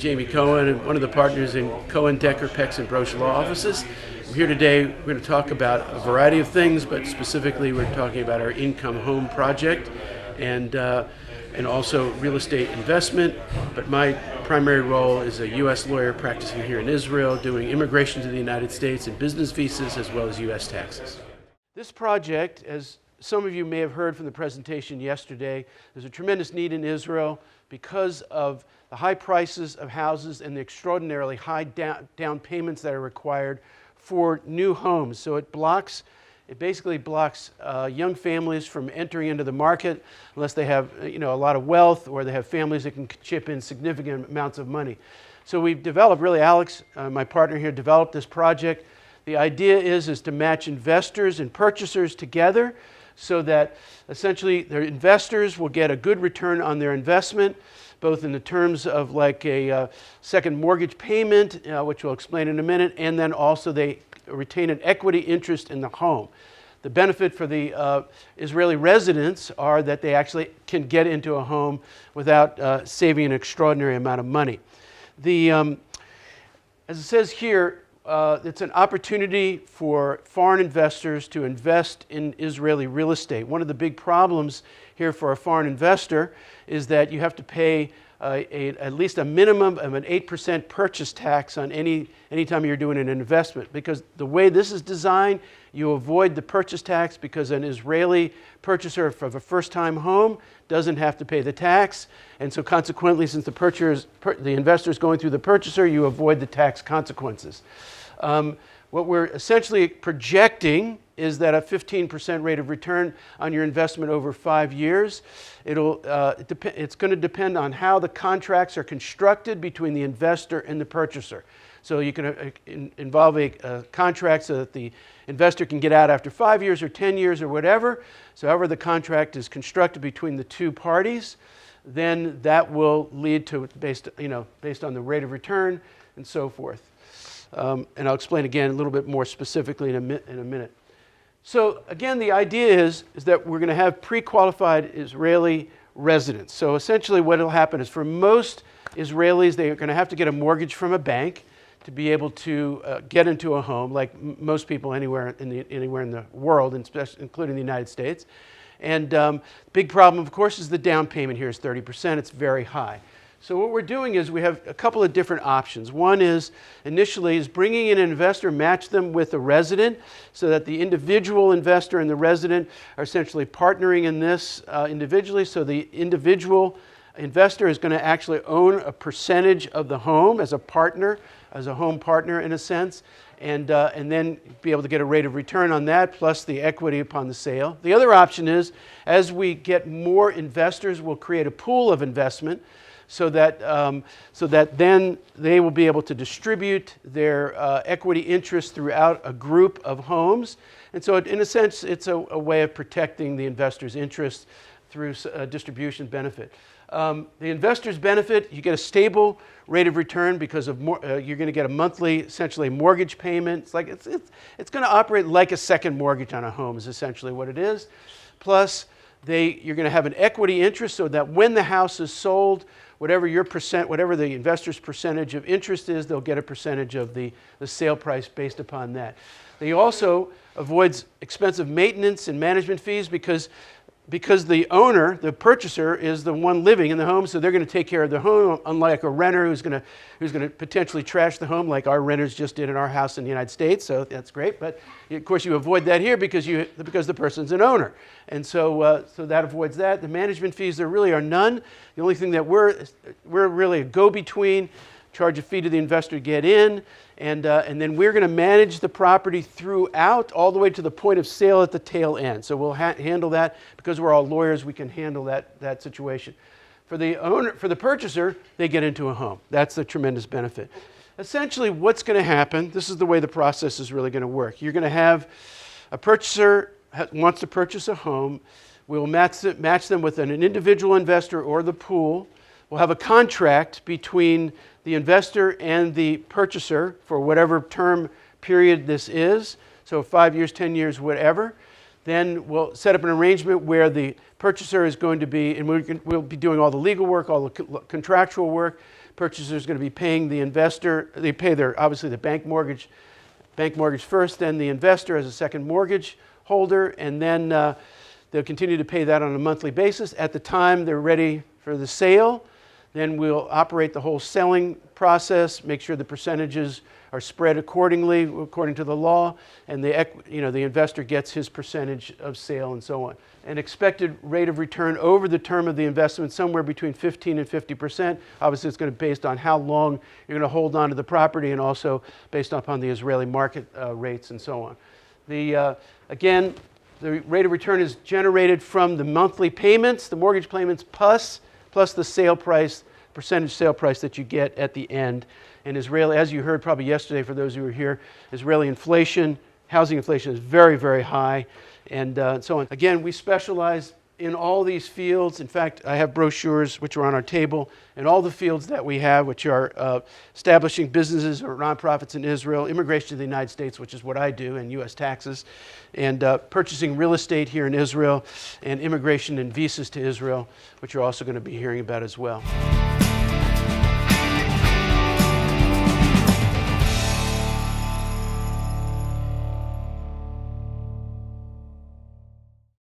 Jamie Cohen, and one of the partners in Cohen, Decker, Pex Brosh law offices. I'm here today. We're going to talk about a variety of things, but specifically we're talking about our income home project and also real estate investment. But my primary role is a U.S. lawyer practicing here in Israel, doing immigration to the United States and business visas as well as U.S. taxes. This project, as some of you may have heard from the presentation yesterday, there's a tremendous need in Israel because of the high prices of houses and the extraordinarily high down payments that are required for new homes. So it basically blocks young families from entering into the market unless they have a lot of wealth or they have families that can chip in significant amounts of money. So we've developed, really Alex, my partner here, developed this project. The idea is to match investors and purchasers together so that essentially their investors will get a good return on their investment, both in the terms of like a second mortgage payment, which we'll explain in a minute, and then also they retain an equity interest in the home. The benefit for the Israeli residents are that they actually can get into a home without saving an extraordinary amount of money. As it says here, it's an opportunity for foreign investors to invest in Israeli real estate. One of the big problems here for a foreign investor is that you have to pay at least a minimum of an 8% purchase tax on any time you're doing an investment, because the way this is designed, you avoid the purchase tax because an Israeli purchaser for a first-time home doesn't have to pay the tax, and so consequently, since the investor is going through the purchaser, you avoid the tax consequences. What we're essentially projecting is that a 15% rate of return on your investment over 5 years. It's going to depend on how the contracts are constructed between the investor and the purchaser. So you can involve a contract so that the investor can get out after 5 years or 10 years or whatever. So however the contract is constructed between the two parties, then that will lead to, based on the rate of return and so forth. And I'll explain again a little bit more specifically in a minute. So again, the idea is that we're going to have pre-qualified Israeli residents. So essentially what will happen is for most Israelis, they are going to have to get a mortgage from a bank to be able to get into a home, like most people anywhere in the world, including the United States. And big problem, of course, is the down payment here is 30%. It's very high. So what we're doing is we have a couple of different options. One is initially is bringing in an investor, match them with a resident so that the individual investor and the resident are essentially partnering in this individually. So the individual investor is going to actually own a percentage of the home as a partner, as a home partner in a sense, and then be able to get a rate of return on that plus the equity upon the sale. The other option is as we get more investors, we'll create a pool of investment so that then they will be able to distribute their equity interest throughout a group of homes. And so in a sense, it's a way of protecting the investor's interest through a distribution benefit. The investor's benefit, you get a stable rate of return because of you're going to get a monthly, essentially, mortgage payment. It's going to operate like a second mortgage on a home is essentially what it is. Plus, you're going to have an equity interest so that when the house is sold, whatever the investor's percentage of interest is, they'll get a percentage of the sale price based upon that. They also avoids expensive maintenance and management fees because the owner, the purchaser, is the one living in the home, so they're going to take care of the home, unlike a renter who's going to potentially trash the home, like our renters just did in our house in the United States. So that's great, but of course you avoid that here because the person's an owner, and so that avoids that. The management fees there really are none. The only thing that we're really a go-between, charge a fee to the investor to get in, and then we're going to manage the property throughout, all the way to the point of sale at the tail end. So we'll handle that. Because we're all lawyers, we can handle that situation. For the purchaser, they get into a home. That's the tremendous benefit. Essentially, what's going to happen, this is the way the process is really going to work. You're going to have a purchaser wants to purchase a home. We'll match them with an individual investor or the pool. We'll have a contract between the investor and the purchaser for whatever term period this is, so 5 years, 10 years, whatever. Then we'll set up an arrangement where the purchaser is going to be, and we'll be doing all the legal work, all the contractual work, Purchaser's going to be paying the investor. They pay obviously the bank mortgage first, then the investor as a second mortgage holder, and then they'll continue to pay that on a monthly basis. At the time they're ready for the sale, then we'll operate the whole selling process, make sure the percentages are spread accordingly, according to the law, and the investor gets his percentage of sale and so on. An expected rate of return over the term of the investment, somewhere between 15 and 50%. Obviously, it's going to be based on how long you're going to hold on to the property, and also based upon the Israeli market rates and so on. Again, the rate of return is generated from the monthly payments, the mortgage payments, plus the sale price, percentage sale price that you get at the end. And Israeli, as you heard probably yesterday for those who were here, Israeli inflation, housing inflation is very, very high, and so on. Again, we specialize in all these fields. In fact, I have brochures which are on our table in all the fields that we have, which are establishing businesses or nonprofits in Israel, immigration to the United States, which is what I do, and U.S. taxes, and purchasing real estate here in Israel, and immigration and visas to Israel, which you're also going to be hearing about as well.